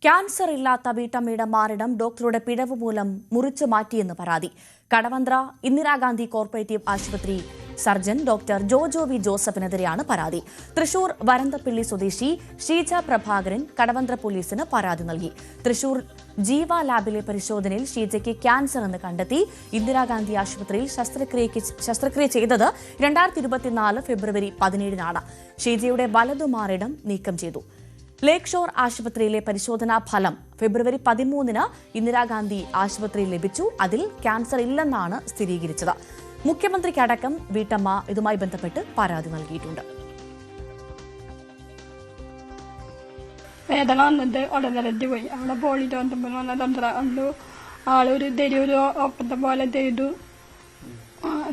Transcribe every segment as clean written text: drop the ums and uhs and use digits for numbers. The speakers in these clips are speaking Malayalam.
ക്യാൻസർ ഇല്ലാത്ത വീട്ടമ്മയുടെ മാറിടം ഡോക്ടറുടെ പിഴവ് മൂലം മുറിച്ചു മാറ്റിയെന്ന് പരാതി. കടവന്ത്ര ഇന്ദിരാഗാന്ധി കോർപ്പറേറ്റീവ് ആശുപത്രി സർജൻ ഡോക്ടർ ജോജോ വി ജോസഫിനെതിരെയാണ് പരാതി. തൃശൂർ വരന്തപ്പിള്ളി സ്വദേശി ഷീജ പ്രഭാകരൻ കടവന്ത്ര പോലീസിന് പരാതി നൽകി. തൃശൂർ ജീവ ലാബിലെ പരിശോധനയിൽ ഷീജയ്ക്ക് ക്യാൻസർ എന്ന് കണ്ടെത്തി. ഇന്ദിരാഗാന്ധി ആശുപത്രിയിൽ ശസ്ത്രക്രിയ ചെയ്തത് 2024 ഫെബ്രുവരി 17-നാണ്. ഷീജയുടെ വലതുമാറിടം നീക്കം ചെയ്തു. ലേക്ക് ഷോർ ആശുപത്രിയിലെ പരിശോധനാ ഫലം ഫെബ്രുവരി 13-ന് ഇന്ദിരാഗാന്ധി ആശുപത്രിയിൽ ലഭിച്ചു. അതിൽ ക്യാൻസർ ഇല്ലെന്നാണ് സ്ഥിരീകരിച്ചത്. മുഖ്യമന്ത്രിക്കടക്കം വീട്ടമ്മ ഇതുമായി ബന്ധപ്പെട്ട് പരാതി നൽകിയിട്ടുണ്ട്. വേദന വന്നിട്ട് ഉടനരഞ്ഞു പോയി. അവിടെ പോളിട്ട് വന്നപ്പോൾ കണ്ടു ആളൊരു തെരുവൊരു ഒപ്പത്തെ പോലെ ചെയ്തു.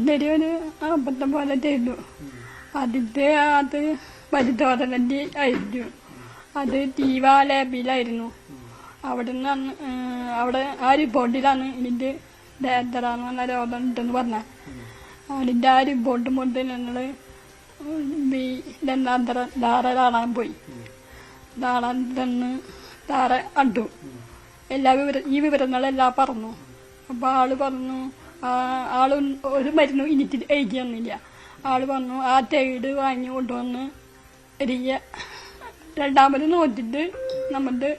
തെരുവൊരു ഒപ്പത്തെ പോലെ ചെയ്തു. അതിന്റെ അത് പരിശോധനന്റെ ആയിരുന്നു. അത് ജീവ ലാബിലായിരുന്നു. അവിടെ ആ റിപ്പോർട്ടിലാണ് ഇതിന്റെ ഡേറ്ററാണെന്ന രോഗം ഉണ്ടെന്ന് പറഞ്ഞ. അതിന്റെ ആ റിപ്പോർട്ട് കൊണ്ട് ഞങ്ങൾ ധാര കാണാൻ പോയി. കാണാൻ തന്ന് ധാര കണ്ടു. ഈ വിവരങ്ങളെല്ലാം പറഞ്ഞു. അപ്പൊ ആള് പറഞ്ഞു ആള് ഒരു മരുന്നും എനിക്ക് എഴുതി തന്നില്ല. ആള് പറഞ്ഞു ആ തേട് വാങ്ങി കൊണ്ടുവന്ന് രണ്ടാമത് നോക്കിട്ട് നമ്മുടെ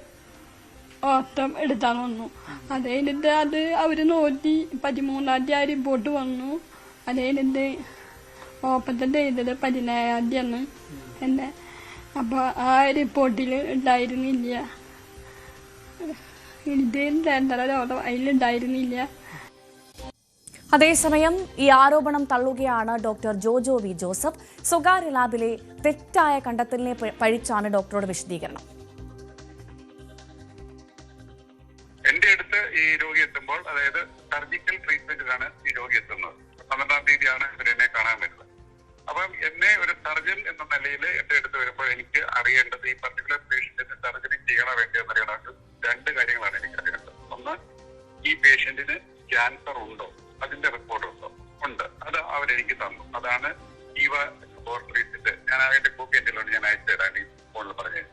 ഓട്ടം എടുത്താൻ വന്നു. അത് കഴിഞ്ഞിട്ട് അത് അവര് നോക്കി 13-ാം തീയതി ആ റിപ്പോർട്ട് വന്നു. അത് കഴിഞ്ഞിട്ട് ഓപ്പറേഷൻ ചെയ്തത് 17-ാം തീയതിയാണ് എന്നെ. അപ്പൊ ആ റിപ്പോർട്ടിൽ ഉണ്ടായിരുന്നില്ല, എനിക്ക് രോഗം അതിലുണ്ടായിരുന്നില്ല. അതേസമയം ഈ ആരോപണം തള്ളുകയാണ് ഡോക്ടർ ജോജോ വി ജോസഫ്. സ്വകാര്യ ലാബിലെ തെറ്റായ കണ്ടെത്തലിനെ പഴിച്ചാണ് ഡോക്ടറുടെ വിശദീകരണം. എന്റെ അടുത്ത് ഈ രോഗി എത്തുമ്പോൾ, അതായത് സർജിക്കൽ ട്രീറ്റ്മെന്റിലാണ് ഈ രോഗി എത്തുന്നത്. 12-ാം തീയതിയാണ് ഇവരെന്നെ കാണാൻ വരുന്നത്. അപ്പം എന്നെ ഒരു സർജൻ എന്ന നിലയിൽ എന്റെ അടുത്ത് വരുമ്പോൾ എനിക്ക് അറിയേണ്ടത് ഈ പർട്ടിക്കുലർ പേഷ്യന്റിന് സർജറി ചെയ്യണോ വേണ്ടയോ എന്നറിയണമെങ്കിൽ 2 കാര്യങ്ങളാണ് എനിക്ക് അറിയേണ്ടത്. ഒന്ന്, ഈ പേഷ്യന്റിന് ക്യാൻസർ ഉണ്ടോ, അതിന്റെ റിപ്പോർട്ട് ഉണ്ട്. അത് അവരെനിക്ക് തന്നു. അതാണ് ജീവ ലബോറട്ടറീസിന്റെ, ഞാൻ അതിന്റെ കോപ്പി എന്റെ ഞാൻ അയച്ചു തരാൻ ഈ ഫോണിൽ പറഞ്ഞത്.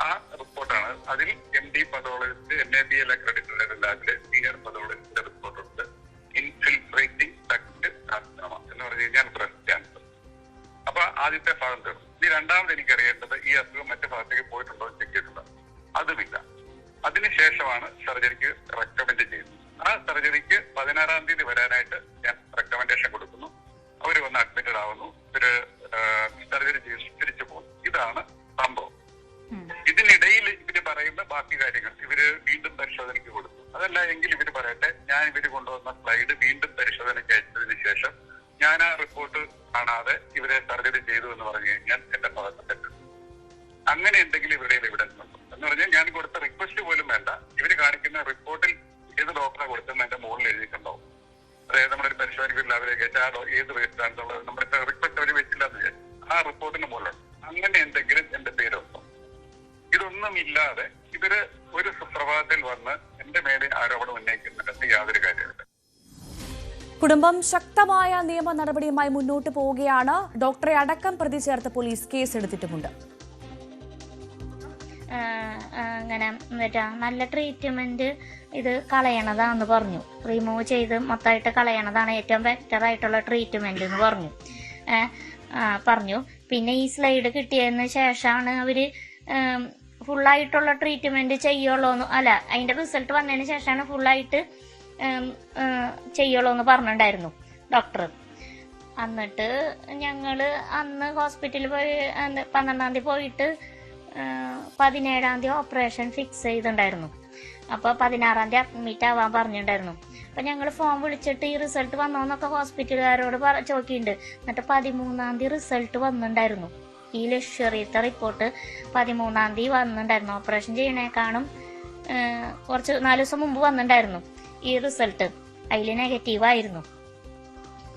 ആ റിപ്പോർട്ടാണ്. അതിൽ MD പതോളജിസ്റ്റ് NABL അക്രഡിറ്റഡ് ലാബിലെ സീനിയർ പതോളജിസ്റ്റിന്റെ റിപ്പോർട്ടുണ്ട്. ഇൻഫിൽട്രേറ്റിംഗ് ഡക്ട് കാർസിനോമ എന്ന് പറഞ്ഞു കഴിഞ്ഞാൽ ബ്രസ്റ്റ് ക്യാൻസർ. അപ്പൊ ആദ്യത്തെ ഭാഗം തീർന്നു. ഇനി രണ്ടാമത് എനിക്ക് അറിയേണ്ടത് ഈ അസുഖം മറ്റു ഭാഗത്തേക്ക് പോയിട്ടുണ്ടോ ചെക്ക് ചെയ്തിട്ടുണ്ടോ, അതുമില്ല. അതിനുശേഷമാണ് സർജറിക്ക് റെക്കമെൻഡ് ചെയ്യുന്നത്. ആ സർജറിക്ക് 16-ാം തീയതി വരാനായിട്ട് ഞാൻ റെക്കമെൻഡേഷൻ കൊടുക്കുന്നു. അവർ വന്ന് അഡ്മിറ്റഡ് ആവുന്നു. ഇവര് സർജറി ചെയ്ത് തിരിച്ചു പോകുന്നു. ഇതാണ് സംഭവം. ഇതിനിടയിൽ ഇവര് പറയുന്ന ബാക്കി കാര്യങ്ങൾ ഇവര് വീണ്ടും പരിശോധനയ്ക്ക് കൊടുത്തു. അതല്ല എങ്കിൽ ഇവര് പറയട്ടെ, ഞാൻ ഇവര് കൊണ്ടുവന്ന സ്ലൈഡ് വീണ്ടും പരിശോധനയ്ക്ക് അയച്ചതിന് ശേഷം ഞാൻ ആ റിപ്പോർട്ട് കാണാതെ ഇവരെ സർജറി ചെയ്തു എന്ന് പറഞ്ഞു കഴിഞ്ഞാൽ എന്റെ ഭാഗത്ത് തെറ്റ്. അങ്ങനെ എന്തെങ്കിലും ഇവരുടെ എവിഡൻസ് ഉണ്ടോ എന്ന് പറഞ്ഞാൽ ഞാൻ കൊടുത്ത റിക്വസ്റ്റ് പോലും വേണ്ട. ഇവര് കാണിക്കുന്ന റിപ്പോർട്ടിൽ ഏത് ഡോക്ടറെ കൊടുത്തെന്ന് എന്റെ മുകളിൽ എഴുതിയിട്ടുണ്ടാവും. അതായത് നമ്മുടെ ഒരു പരിശോധനയ്ക്ക് ലാബിലേക്ക് ഏത് വേസ്റ്റാണെന്നുള്ളത് നമ്മുടെ റിക്വസ്റ്റ് അവർ വെച്ചില്ല എന്ന് വിചാരിച്ചു. ആ റിപ്പോർട്ടിന് മുകളിലുണ്ട്. അങ്ങനെ എന്തെങ്കിലും എന്റെ പേരുണ്ടോ? ഇതൊന്നും ഇല്ലാതെ ഇവര് ഒരു സുപ്രഭാതത്തിൽ വന്ന് എന്റെ മേലെ ആരോപണം ഉന്നയിക്കുന്നുണ്ട്. യാതൊരു കാര്യമില്ല. കുടുംബം ശക്തമായ നിയമ നടപടിയുമായി മുന്നോട്ട് പോവുകയാണ്. ഡോക്ടറെ അടക്കം പ്രതി ചേർത്ത് പോലീസ് കേസെടുത്തിട്ടുമുണ്ട്. അങ്ങനെ നല്ല ട്രീറ്റ്മെന്റ് ഇത് കളയണതാന്ന് പറഞ്ഞു. റിമൂവ് ചെയ്ത് മൊത്തമായിട്ട് കളയണതാണ് ഏറ്റവും ബെറ്റർ ആയിട്ടുള്ള ട്രീറ്റ്മെന്റ് എന്ന് പറഞ്ഞു. പിന്നെ ഈ സ്ലൈഡ് കിട്ടിയതിന് ശേഷമാണ് അവര് ഫുള്ളായിട്ടുള്ള ട്രീറ്റ്മെന്റ് ചെയ്യുള്ളൂ, അല്ല അതിന്റെ റിസൾട്ട് വന്നതിന് ശേഷമാണ് ഫുള്ളായിട്ട് ചെയ്യുള്ളൂ എന്ന് പറഞ്ഞിട്ടുണ്ടായിരുന്നു ഡോക്ടർ. എന്നിട്ട് ഞങ്ങള് അന്ന് ഹോസ്പിറ്റലിൽ പോയി 12-ാം തീയതി പോയിട്ട് 17-ാം തീയതി ഓപ്പറേഷൻ ഫിക്സ് ചെയ്തിട്ടുണ്ടായിരുന്നു. അപ്പോൾ 16-ാം തീയതി അഡ്മിറ്റ് ആവാൻ പറഞ്ഞിട്ടുണ്ടായിരുന്നു. അപ്പം ഞങ്ങൾ ഫോൺ വിളിച്ചിട്ട് ഈ റിസൾട്ട് വന്നോന്നൊക്കെ ഹോസ്പിറ്റലുകാരോട് ചോദിക്കുന്നുണ്ട്. എന്നിട്ട് 13-ാം തീയതി റിസൾട്ട് വന്നിട്ടുണ്ടായിരുന്നു. ഈ ലക്ഷറിയത്തെ റിപ്പോർട്ട് 13-ാം തീയതി വന്നിട്ടുണ്ടായിരുന്നു. ഓപ്പറേഷൻ ചെയ്യണേക്കാളും കുറച്ച് 4 ദിവസം മുമ്പ് വന്നിട്ടുണ്ടായിരുന്നു ഈ റിസൾട്ട്. അതിൽ നെഗറ്റീവായിരുന്നു.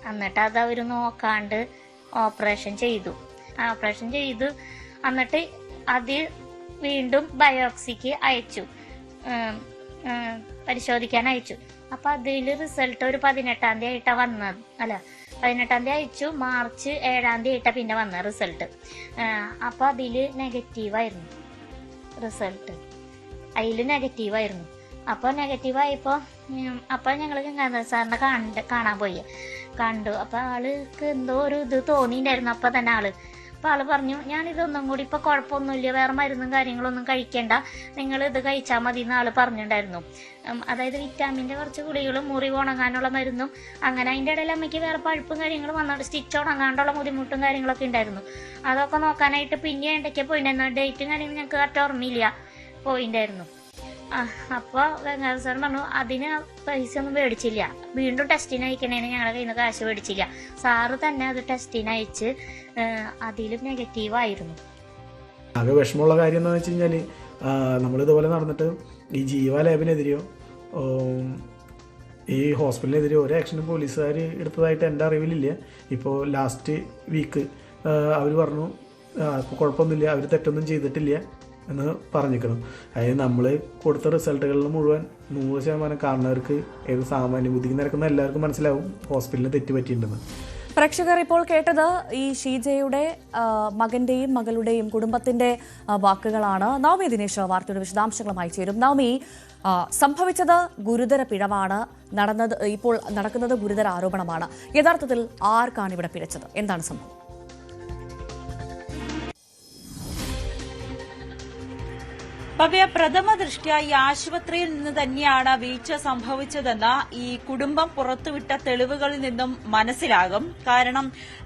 എന്നിട്ട് അത് അവർ നോക്കാണ്ട് ഓപ്പറേഷൻ ചെയ്തു. എന്നിട്ട് അത് വീണ്ടും ബയോപ്സിക്ക് അയച്ചു, പരിശോധിക്കാൻ അയച്ചു. അപ്പൊ അതിൽ റിസൾട്ട് ഒരു 18-ാം തീയതി ആയിട്ടാ വന്നത്. 18-ാം തീയതി അയച്ചു. മാർച്ച് 7-ാം തീയതി ആയിട്ടാ പിന്നെ വന്ന റിസൾട്ട്. അപ്പൊ അതില് നെഗറ്റീവായിരുന്നു റിസൾട്ട്. അതിൽ നെഗറ്റീവായിരുന്നു. അപ്പോൾ നെഗറ്റീവായപ്പോൾ അപ്പോൾ ഞങ്ങൾ ഗംഗാധര സാറിനെ കാണാൻ പോയി. കണ്ടു. അപ്പോൾ ആൾക്ക് എന്തോ ഒരു ഇത് തോന്നിയിട്ടുണ്ടായിരുന്നു അപ്പോൾ തന്നെ ആള്. അപ്പോൾ ആള് പറഞ്ഞു, ഞാനിതൊന്നും കൂടി ഇപ്പോൾ കുഴപ്പമൊന്നുമില്ല, വേറെ മരുന്നും കാര്യങ്ങളൊന്നും കഴിക്കേണ്ട, നിങ്ങൾ ഇത് കഴിച്ചാൽ മതി എന്ന് ആള് പറഞ്ഞിട്ടുണ്ടായിരുന്നു. അതായത് വിറ്റാമിൻ്റെ കുറച്ച് ഗുളികളും മുറിവ് ഉണങ്ങാനുള്ള മരുന്നും അങ്ങനെ. അതിൻ്റെ ഇടയിൽ അമ്മയ്ക്ക് വേറെ പഴുപ്പും കാര്യങ്ങളും വന്നോണ്ട് സ്റ്റിച്ച് ഉണങ്ങാണ്ടുള്ള ബുദ്ധിമുട്ടും കാര്യങ്ങളൊക്കെ ഉണ്ടായിരുന്നു. അതൊക്കെ നോക്കാനായിട്ട് പിന്നെ ഇടയ്ക്ക് പോയിട്ടുണ്ടായിരുന്നു. ഡേറ്റും കാര്യങ്ങളും ഞങ്ങൾക്ക് കറക്റ്റ് ഓർമ്മയില്ല, പോയിട്ടുണ്ടായിരുന്നു. അപ്പോൾ ഗംഗാധര സാർ പറഞ്ഞു അതിന് പൈസ ഒന്നും മേടിച്ചില്ല, വീണ്ടും ടെസ്റ്റിന് അയക്കണേന് ഞങ്ങളുടെ കയ്യിൽ നിന്ന് കാശ് മേടിച്ചില്ല. സാറ് തന്നെ അത് ടെസ്റ്റിന് അയച്ച് അതിലും നെഗറ്റീവായിരുന്നു. ആകെ വിഷമമുള്ള കാര്യം എന്താണെന്ന് വെച്ച് കഴിഞ്ഞാൽ നമ്മളിതുപോലെ നടന്നിട്ട് ഈ ജീവ ലാബിനെതിരെയോ ഈ ഹോസ്പിറ്റലിനെതിരെയോ ഒരു ആക്ഷനും പോലീസുകാർ എടുത്തതായിട്ട് എൻ്റെ അറിവിലില്ല. ഇപ്പോൾ ലാസ്റ്റ് വീക്ക് അവർ പറഞ്ഞു ഇപ്പോൾ കുഴപ്പമൊന്നുമില്ല, അവർ തെറ്റൊന്നും ചെയ്തിട്ടില്ല എന്ന് പറഞ്ഞിരിക്കണം. അതായത് നമ്മൾ കൊടുത്ത റിസൾട്ടുകളിൽ മുഴുവൻ 100% കാണുന്നവർക്ക് ഏത് സാമാന്യ ബുദ്ധിക്ക് നിരക്കുന്ന എല്ലാവർക്കും മനസ്സിലാവും ഹോസ്പിറ്റലിന് തെറ്റ് പറ്റിയിട്ടുണ്ടെന്ന്. പ്രേക്ഷകർ ഇപ്പോൾ കേട്ടത് ഈ ഷീജയുടെ മകന്റെയും മകളുടെയും കുടുംബത്തിന്റെ വാക്കുകളാണ്. നവമി ദിനേശ് വാർത്തയുടെ വിശദാംശങ്ങളുമായി ചേരും. നവമി, സംഭവിച്ചത് ഗുരുതര പിഴവാണ്, ഇപ്പോൾ നടക്കുന്നത് ഗുരുതര ആരോപണമാണ്. യഥാർത്ഥത്തിൽ ആർക്കാണ് ഇവിടെ പിഴച്ചത്? എന്താണ് സംഭവം? ഭവ്യ, പ്രഥമ ദൃഷ്ട്യാ ഈ ആശുപത്രിയിൽ നിന്ന് തന്നെയാണ് വീഴ്ച സംഭവിച്ചതെന്ന് ഈ കുടുംബം പുറത്തുവിട്ട തെളിവുകളിൽ നിന്നും മനസ്സിലാകും. കാരണം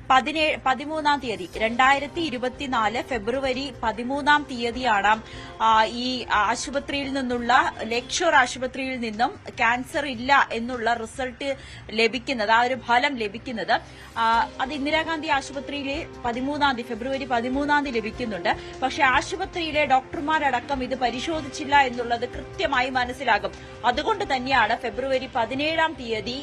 13-ാം തീയതി 2024 ഫെബ്രുവരി 13-ാം തീയതിയാണ് ഈ ആശുപത്രിയിൽ നിന്നുള്ള ലേക്ഷോർ ആശുപത്രിയിൽ നിന്നും ക്യാൻസർ ഇല്ല എന്നുള്ള റിസൾട്ട് ലഭിക്കുന്നത്, ആ ഒരു ഫലം ലഭിക്കുന്നത്. അത് ഇന്ദിരാഗാന്ധി ആശുപത്രിയിലെ ഫെബ്രുവരി 13-ാം തീയതി ലഭിക്കുന്നുണ്ട്. പക്ഷെ ആശുപത്രിയിലെ ഡോക്ടർമാരടക്കം ഇത് പരിശോധിച്ചില്ല എന്നുള്ളത് കൃത്യമായി മനസ്സിലാകും. അതുകൊണ്ട് തന്നെയാണ് ഫെബ്രുവരി 17-ാം തീയതി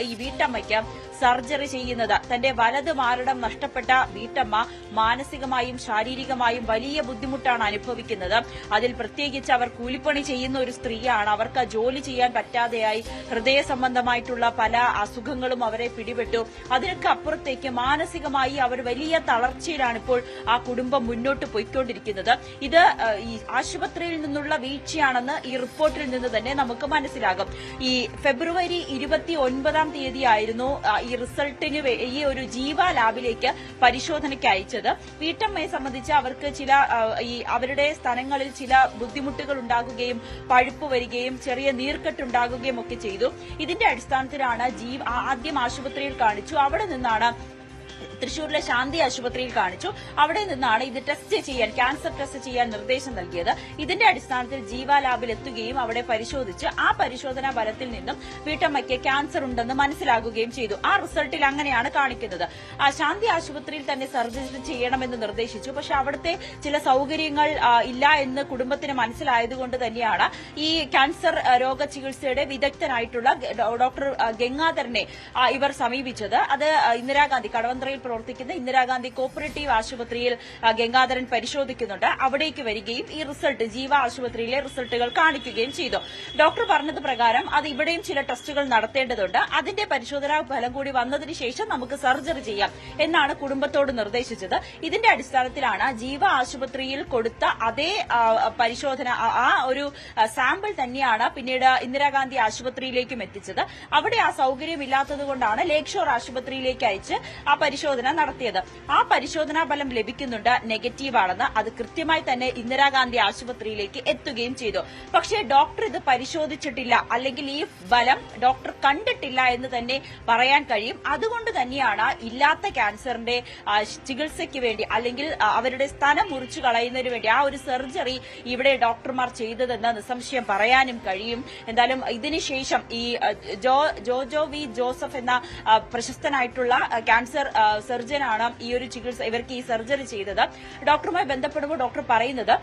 ഈ വീട്ടമ്മയ്ക്ക് സർജറി ചെയ്യുന്നത്. തന്റെ വലത് മാരടം നഷ്ടപ്പെട്ട വീട്ടമ്മ മാനസികമായും ശാരീരികമായും വലിയ ബുദ്ധിമുട്ടാണ് അനുഭവിക്കുന്നത്. അതിൽ പ്രത്യേകിച്ച് അവർ കൂലിപ്പണി ചെയ്യുന്ന ഒരു സ്ത്രീയാണ്. അവർക്ക് ജോലി ചെയ്യാൻ പറ്റാതെയായി, ഹൃദയ സംബന്ധമായിട്ടുള്ള പല അസുഖങ്ങളും അവരെ പിടിപെട്ടു. അതിനൊക്കെ അപ്പുറത്തേക്ക് മാനസികമായി അവർ വലിയ തളർച്ചയിലാണ് ഇപ്പോൾ ആ കുടുംബം മുന്നോട്ട് പോയിക്കൊണ്ടിരിക്കുന്നത്. ഇത് ഈ ആശുപത്രിയിൽ നിന്നുള്ള വീഴ്ചയാണെന്ന് ഈ റിപ്പോർട്ടിൽ നിന്ന് തന്നെ നമുക്ക് മനസ്സിലാകും. ഈ ഫെബ്രുവരി 29-ാം തീയതിയായിരുന്നു ഈ റിസൾട്ടിന് ഈ ഒരു ജീവ ലാബിലേക്ക് പരിശോധനയ്ക്ക് അയച്ചത്. വീട്ടമ്മയെ സംബന്ധിച്ച് അവർക്ക് അവരുടെ സ്ഥലങ്ങളിൽ ചില ബുദ്ധിമുട്ടുകൾ ഉണ്ടാകുകയും പഴുപ്പ് വരികയും ചെറിയ നീർക്കെട്ടുണ്ടാകുകയും ഒക്കെ ചെയ്തു. ഇതിന്റെ അടിസ്ഥാനത്തിലാണ് ആദ്യം ആശുപത്രിയിൽ കാണിച്ചു. അവിടെ നിന്നാണ് തൃശൂരിലെ ശാന്തി ആശുപത്രിയിൽ കാണിച്ചു. അവിടെ നിന്നാണ് ഇത് ക്യാൻസർ ടെസ്റ്റ് ചെയ്യാൻ നിർദ്ദേശം നൽകിയത്. ഇതിന്റെ അടിസ്ഥാനത്തിൽ ജീവ ലാബിൽ എത്തുകയും അവിടെ പരിശോധിച്ച് ആ പരിശോധനാ ഫലത്തിൽ നിന്നും വീട്ടമ്മയ്ക്ക് ക്യാൻസർ ഉണ്ടെന്ന് മനസ്സിലാകുകയും ചെയ്തു. ആ റിസൾട്ടിൽ അങ്ങനെയാണ് കാണിക്കുന്നത്. ശാന്തി ആശുപത്രിയിൽ തന്നെ സർജറി ചെയ്യണമെന്ന് നിർദ്ദേശിച്ചു. പക്ഷെ അവിടുത്തെ ചില സൌകര്യങ്ങൾ ഇല്ല എന്ന് കുടുംബത്തിന് മനസ്സിലായതുകൊണ്ട് തന്നെയാണ് ഈ ക്യാൻസർ രോഗ ചികിത്സയുടെ വിദഗ്ധനായിട്ടുള്ള ഡോക്ടർ ഗംഗാധരനെ ഇവർ സമീപിച്ചത്. അത് ഇന്ദിരാഗാന്ധി കടവന്ത്രയിൽ പ്രവർത്തിക്കുന്ന ഇന്ദിരാഗാന്ധി കോപ്പറേറ്റീവ് ആശുപത്രിയിൽ ഗംഗാധരൻ പരിശോധിക്കുന്നുണ്ട്. അവിടേക്ക് വരികയും ഈ റിസൾട്ട് ജീവ ആശുപത്രിയിലെ റിസൾട്ടുകൾ കാണിക്കുകയും ചെയ്തു. ഡോക്ടർ പറഞ്ഞത് പ്രകാരം അത് ഇവിടെയും ചില ടെസ്റ്റുകൾ നടത്തേണ്ടതുണ്ട്. അതിന്റെ പരിശോധനാ ഫലം കൂടി വന്നതിന് ശേഷം നമുക്ക് സർജറി ചെയ്യാം എന്നാണ് കുടുംബത്തോട് നിർദ്ദേശിച്ചത്. ഇതിന്റെ അടിസ്ഥാനത്തിലാണ് ജീവ ആശുപത്രിയിൽ കൊടുത്ത അതേ പരിശോധന, ആ ഒരു സാമ്പിൾ തന്നെയാണ് പിന്നീട് ഇന്ദിരാഗാന്ധി ആശുപത്രിയിലേക്കും എത്തിച്ചത്. അവിടെ ആ സൌകര്യമില്ലാത്തതുകൊണ്ടാണ് ലേക്ഷോർ ആശുപത്രിയിലേക്ക് അയച്ച് ആ പരിശോധന നടത്തിയത്. ആ പരിശോധനാ ഫലം ലഭിക്കുന്നുണ്ട് നെഗറ്റീവാണെന്ന്. അത് കൃത്യമായി തന്നെ ഇന്ദിരാഗാന്ധി ആശുപത്രിയിലേക്ക് എത്തുകയും ചെയ്തു. പക്ഷേ ഡോക്ടർ ഇത് പരിശോധിച്ചിട്ടില്ല, അല്ലെങ്കിൽ ഈ ഫലം ഡോക്ടർ കണ്ടിട്ടില്ല എന്ന് തന്നെ പറയാൻ കഴിയും. അതുകൊണ്ട് തന്നെയാണ് ഇല്ലാത്ത ക്യാൻസറിന്റെ ചികിത്സയ്ക്ക് വേണ്ടി, അല്ലെങ്കിൽ അവരുടെ സ്ഥലം മുറിച്ചു കളയുന്നതിന് വേണ്ടി ആ ഒരു സർജറി ഇവിടെ ഡോക്ടർമാർ ചെയ്തതെന്ന് നിസ്സംശയം പറയാനും കഴിയും. എന്തായാലും ഇതിനുശേഷം ഈ ജോജോ വി ജോസഫ് എന്ന പ്രശസ്തനായിട്ടുള്ള ക്യാൻസർ സർജനാണ് ഇവർക്ക് ഈ സർജറി ചെയ്തത്. ഡോക്ടറുമായി ബന്ധപ്പെടുമ്പോൾ ഡോക്ടർ പറയുന്നത്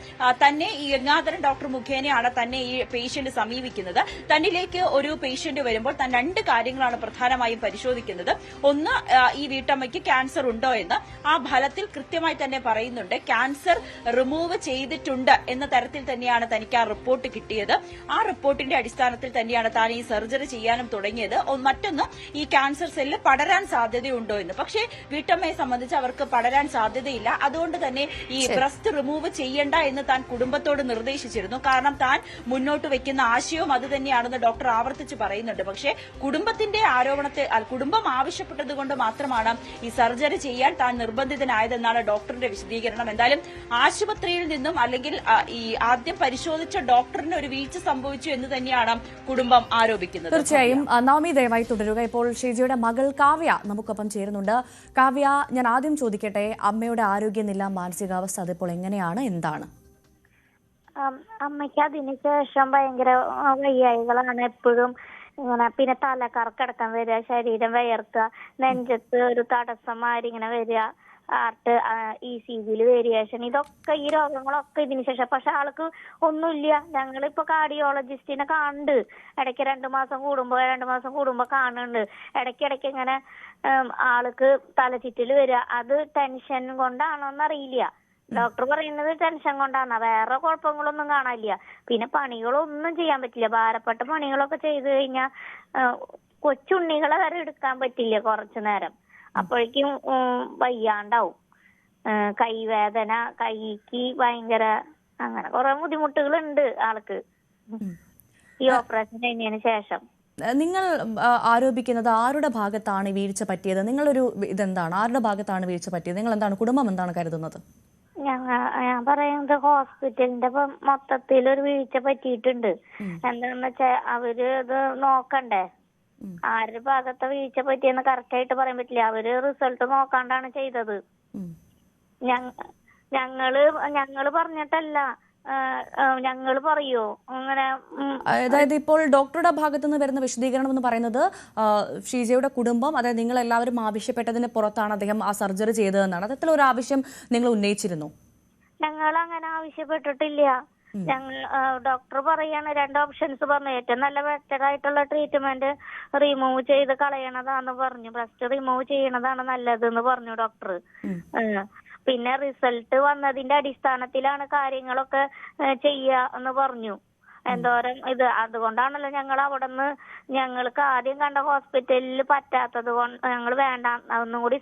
തന്നെ ഈ ഗംഗാധരൻ ഡോക്ടർ മുഖേനയാണ് തന്നെ ഈ പേഷ്യന്റ് സമീപിക്കുന്നത്. തന്നിലേക്ക് ഒരു പേഷ്യന്റ് വരുമ്പോൾ താൻ രണ്ട് കാര്യങ്ങളാണ് പ്രധാനമായും പരിശോധിക്കുന്നത്. ഒന്ന്, ഈ വീട്ടമ്മയ്ക്ക് ക്യാൻസർ ഉണ്ടോ എന്ന്. ആ ഫലത്തിൽ കൃത്യമായി തന്നെ പറയുന്നുണ്ട് ക്യാൻസർ റിമൂവ് ചെയ്തിട്ടുണ്ട് എന്ന തരത്തിൽ തന്നെയാണ് തനിക്ക് ആ റിപ്പോർട്ട് കിട്ടിയത്. ആ റിപ്പോർട്ടിന്റെ അടിസ്ഥാനത്തിൽ തന്നെയാണ് താൻ ഈ സർജറി ചെയ്യാനും തുടങ്ങിയത്. മറ്റൊന്ന്, ഈ ക്യാൻസർ സെല്ല് പടരാൻ സാധ്യതയുണ്ടോ എന്ന്. പക്ഷേ വീട്ടമ്മയെ സംബന്ധിച്ച് അവർക്ക് പടരാൻ സാധ്യതയില്ല. അതുകൊണ്ട് തന്നെ ഈ ബ്രസ്റ്റ് റിമൂവ് ചെയ്യണ്ട എന്ന് താൻ കുടുംബത്തോട് നിർദ്ദേശിച്ചിരുന്നു. കാരണം താൻ മുന്നോട്ട് വെക്കുന്ന ആശയവും അത് തന്നെയാണെന്ന് ഡോക്ടർ ആവർത്തിച്ച് പറയുന്നുണ്ട്. പക്ഷേ കുടുംബത്തിന്റെ കുടുംബം ആവശ്യപ്പെട്ടത് കൊണ്ട് മാത്രമാണ് ഈ സർജറി ചെയ്യാൻ താൻ നിർബന്ധിതനായതെന്നാണ് ഡോക്ടറിന്റെ വിശദീകരണം. എന്തായാലും ആശുപത്രിയിൽ നിന്നും അല്ലെങ്കിൽ ഈ ആദ്യം പരിശോധിച്ച ഡോക്ടറിന് ഒരു വീഴ്ച സംഭവിച്ചു എന്ന് തന്നെയാണ് കുടുംബം ആരോപിക്കുന്നത്. തീർച്ചയായും നവമി ദയവായി തുടരുക. ഇപ്പോൾ ഷീജയുടെ മകൾ കാവ്യ നമുക്കൊപ്പം ചേരുന്നുണ്ട്. കാവ്യ, ഞാൻ ആദ്യം ചോദിക്കട്ടെ, അമ്മയുടെ ആരോഗ്യനില, മാനസികാവസ്ഥ അതിപ്പോൾ എങ്ങനെയാണ്, എന്താണ്? അമ്മയ്ക്ക് അതിനുശേഷം ഭയങ്കര വയ്യായികളാണ് എപ്പോഴും ഇങ്ങനെ. പിന്നെ തലക്കറക്കടക്കം വരിക, ശരീരം വിയർക്കുക, നെഞ്ചത്ത് ഒരു തടസ്സം മാറി ഇങ്ങനെ വരിക, ഹാർട്ട് ECGയിൽ വേരിയേഷൻ, ഇതൊക്കെ ഈ രോഗങ്ങളൊക്കെ ഇതിന് ശേഷം. പക്ഷെ ആൾക്ക് ഒന്നുമില്ല. ഞങ്ങളിപ്പോ കാർഡിയോളജിസ്റ്റിനെ കാണുന്നുണ്ട്. ഇടയ്ക്ക് 2 മാസം കൂടുമ്പോ കാണുന്നുണ്ട്. ഇടയ്ക്കിടയ്ക്ക് ഇങ്ങനെ ആൾക്ക് തലചുറ്റൽ വരിക. അത് ടെൻഷൻ കൊണ്ടാണോന്നറിയില്ല. ഡോക്ടർ പറയുന്നത് ടെൻഷൻ കൊണ്ടാണ്, വേറെ കുഴപ്പങ്ങളൊന്നും കാണാനില്ല. പിന്നെ പണികളൊന്നും ചെയ്യാൻ പറ്റില്ല. ഭാരപ്പെട്ട പണികളൊക്കെ ചെയ്തു കഴിഞ്ഞാൽ കൊച്ചുണ്ണികളെ വരെ എടുക്കാൻ പറ്റില്ല കുറച്ചു നേരം. അപ്പോഴേക്കും വയ്യാണ്ടാവും. കൈവേദന, കൈക്ക് ഭയങ്കര, അങ്ങനെ കുറെ ബുദ്ധിമുട്ടുകളുണ്ട് ആൾക്ക് ഈ ഓപ്പറേഷൻ കഴിഞ്ഞതിന് ശേഷം. നിങ്ങൾ ആരോപിക്കുന്നത് ആരുടെ ഭാഗത്താണ് വീഴ്ച പറ്റിയത്? നിങ്ങളൊരു ഇതെന്താണ്, ആരുടെ ഭാഗത്താണ് വീഴ്ച പറ്റിയത്? നിങ്ങൾ എന്താണ്, കുടുംബം എന്താണ് കരുതുന്നത്? ഞാൻ പറയുന്നത് ഹോസ്പിറ്റലിന്റെ മൊത്തത്തിൽ ഒരു വീഴ്ച പറ്റിയിട്ടുണ്ട്. എന്താന്ന് വെച്ചാ അവര് ഇത് നോക്കണ്ടേ, ആരുടെ ഭാഗത്തെ വീഴ്ച പറ്റിയെന്ന് കറക്റ്റ് ആയിട്ട് പറയാൻ പറ്റില്ല. അവര് റിസൾട്ട് നോക്കാണ്ടാണ് ചെയ്തത്. ഞങ്ങള് പറഞ്ഞിട്ടല്ല, ഞങ്ങള് പറയോ അങ്ങനെ. അതായത് ഇപ്പോൾ ഡോക്ടറുടെ ഭാഗത്തു നിന്ന് വരുന്ന വിശദീകരണം എന്ന് പറയുന്നത് ഷീജയുടെ കുടുംബം, അതായത് നിങ്ങൾ എല്ലാവരും ആവശ്യപ്പെട്ടതിന് പുറത്താണ് അദ്ദേഹം ആ സർജറി ചെയ്തതെന്നാണ്. അത്തരത്തിലൊരു ആവശ്യം നിങ്ങൾ ഉന്നയിച്ചിരുന്നു? ഞങ്ങൾ അങ്ങനെ ആവശ്യപ്പെട്ടിട്ടില്ല. ഞങ്ങൾ ഡോക്ടർ പറയാണ് 2 ഓപ്ഷൻസ് പറഞ്ഞു. ഏറ്റവും നല്ല ബെറ്റർ ആയിട്ടുള്ള ട്രീറ്റ്മെന്റ് റിമൂവ് ചെയ്ത് കളയണതാന്ന് പറഞ്ഞു. ബ്രസ്റ്റ് റിമൂവ് ചെയ്യണതാണ് നല്ലതെന്ന് പറഞ്ഞു ഡോക്ടർ. പിന്നെ റിസൾട്ട് വന്നതിന്റെ അടിസ്ഥാനത്തിലാണ് കാര്യങ്ങളൊക്കെ ചെയ്യുക എന്ന് പറഞ്ഞു. എന്തോരം ഇത്, അതുകൊണ്ടാണല്ലോ ഞങ്ങൾ അവിടെ നിന്ന് ഞങ്ങൾക്ക് ആദ്യം കണ്ട ഹോസ്പിറ്റലിൽ പറ്റാത്തത് കൊണ്ട് ഞങ്ങൾ വേണ്ട, ഒന്നും കൂടി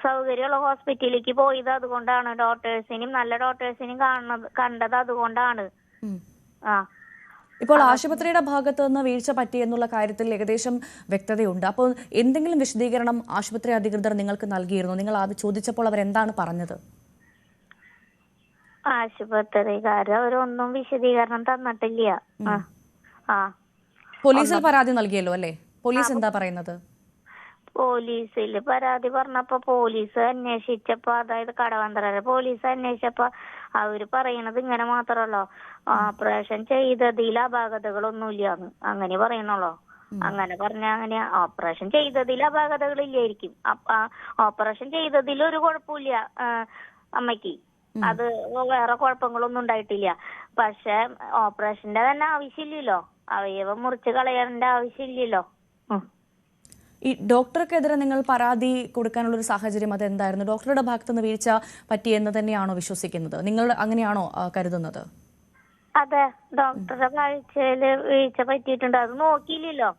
സൗകര്യമുള്ള ഹോസ്പിറ്റലിലേക്ക് പോയത് അതുകൊണ്ടാണ്. നല്ല ഡോക്ടേഴ്സിനെയും കണ്ടത് അതുകൊണ്ടാണ്. ഇപ്പോൾ ആശുപത്രിയുടെ ഭാഗത്ത് നിന്ന് വീഴ്ച പറ്റി എന്നുള്ള കാര്യത്തിൽ ഏകദേശം വ്യക്തതയുണ്ട്. അപ്പോൾ എന്തെങ്കിലും വിശദീകരണം ആശുപത്രി അധികൃതർ നിങ്ങൾക്ക് നൽകിയിരുന്നു? നിങ്ങൾ ചോദിച്ചപ്പോൾ അവരെന്താണ് പറഞ്ഞത്? ആശുപത്രിക്കാര് അവരൊന്നും വിശദീകരണം തന്നിട്ടില്ല. പോലീസിൽ പരാതി നൽകിയല്ലോ അല്ലേ? പോലീസ് എന്താ പറയുന്നത്? പോലീസിൽ പരാതി പറഞ്ഞപ്പോ പോലീസ് അന്വേഷിച്ചപ്പോ, അതായത് കടവന്ത്രര പോലീസ് അന്വേഷിച്ചപ്പോ അവര് പറയണത് ഇങ്ങനെ മാത്രമല്ലോ, ഓപ്പറേഷൻ ചെയ്തതിൽ അപാകതകളൊന്നുമില്ലാന്ന് അങ്ങനെ പറയണല്ലോ. അങ്ങനെ പറഞ്ഞ അങ്ങനെ ഓപ്പറേഷൻ ചെയ്തതിൽ അപാകതകളില്ലായിരിക്കും. ഓപ്പറേഷൻ ചെയ്തതിൽ ഒരു കുഴപ്പമില്ല അമ്മയ്ക്ക്, അത് വേറെ കുഴപ്പങ്ങളൊന്നും ഉണ്ടായിട്ടില്ല. പക്ഷെ ഓപ്പറേഷന്റെ തന്നെ ആവശ്യമില്ലല്ലോ, അവയവം മുറിച്ച് കളയേണ്ട ആവശ്യമില്ലല്ലോ. ഈ ഡോക്ടർക്കെതിരെ നിങ്ങൾ പരാതി കൊടുക്കാനുള്ളൊരു സാഹചര്യം അതെന്തായിരുന്നു? ഡോക്ടറുടെ ഭാഗത്തുനിന്ന് വീഴ്ച പറ്റിയെന്ന് തന്നെയാണോ വിശ്വസിക്കുന്നത്? നിങ്ങൾ അങ്ങനെയാണോ കരുതുന്നത്? അതെ, ഡോക്ടറുടെ കാഴ്ചയില് വീഴ്ച പറ്റിയിട്ടുണ്ട്. അത് നോക്കിയില്ലല്ലോ.